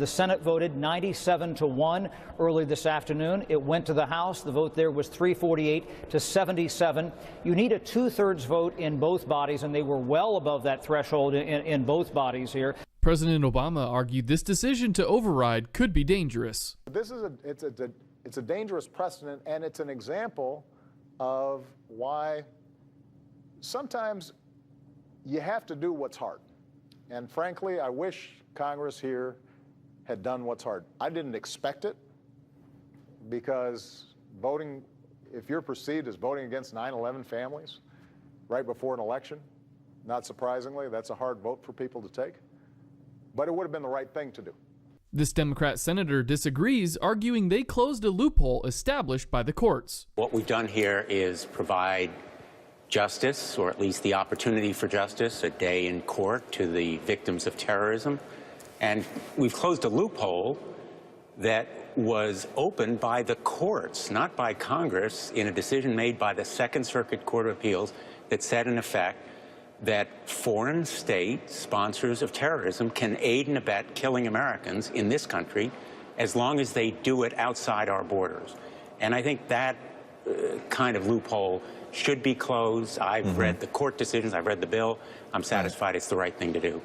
The Senate voted 97-1 early this afternoon. It went to the House. The vote there was 348 to 77. You need a 2/3 vote in both bodies, and they were well above that threshold in both bodies here. President Obama argued this decision to override could be dangerous. This is it's a dangerous precedent, and it's an example of why sometimes you have to do what's hard. And frankly, I wish Congress here had done what's hard. I didn't expect it, because voting, if you're perceived as voting against 9/11 families right before an election, not surprisingly, that's a hard vote for people to take. But it would have been the right thing to do. This Democrat senator disagrees, arguing they closed a loophole established by the courts. What we've done here is provide justice, or at least the opportunity for justice, a day in court to the victims of terrorism. And we've closed a loophole that was opened by the courts, not by Congress, in a decision made by the Second Circuit Court of Appeals that said, in effect, that foreign state sponsors of terrorism can aid and abet killing Americans in this country as long as they do it outside our borders. And I think that kind of loophole should be closed. I've read the court decisions, I've read the bill. I'm satisfied it's the right thing to do.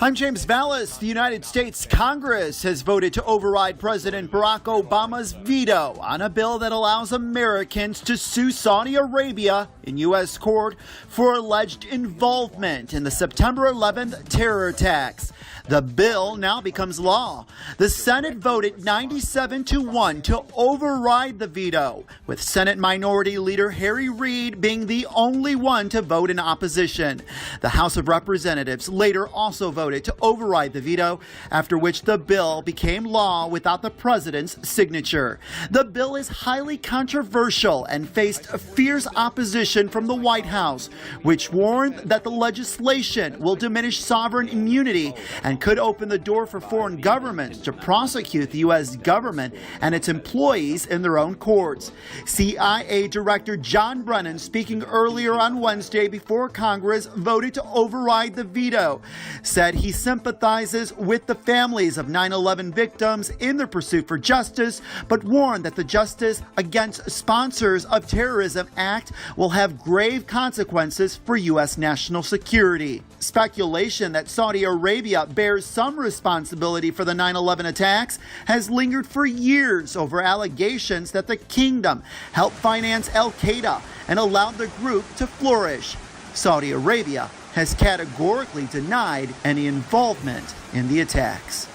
I'm James Vallis. The United States Congress has voted to override President Barack Obama's veto on a bill that allows Americans to sue Saudi Arabia in U.S. court for alleged involvement in the September 11th terror attacks. The bill now becomes law. The Senate voted 97-1 to override the veto, with Senate Minority Leader Harry Reid being the only one to vote in opposition. The House of Representatives later also voted to override the veto, after which the bill became law without the president's signature. The bill is highly controversial and faced fierce opposition from the White House, which warned that the legislation will diminish sovereign immunity and could open the door for foreign governments to prosecute the U.S. government and its employees in their own courts. CIA Director John Brennan, speaking earlier on Wednesday before Congress voted to override the veto, said he sympathizes with the families of 9/11 victims in their pursuit for justice, but warned that the Justice Against Sponsors of Terrorism Act will have grave consequences for U.S. national security. Speculation that Saudi Arabia bears some responsibility for the 9/11 attacks has lingered for years over allegations that the kingdom helped finance al-Qaeda and allowed the group to flourish. Saudi Arabia has categorically denied any involvement in the attacks.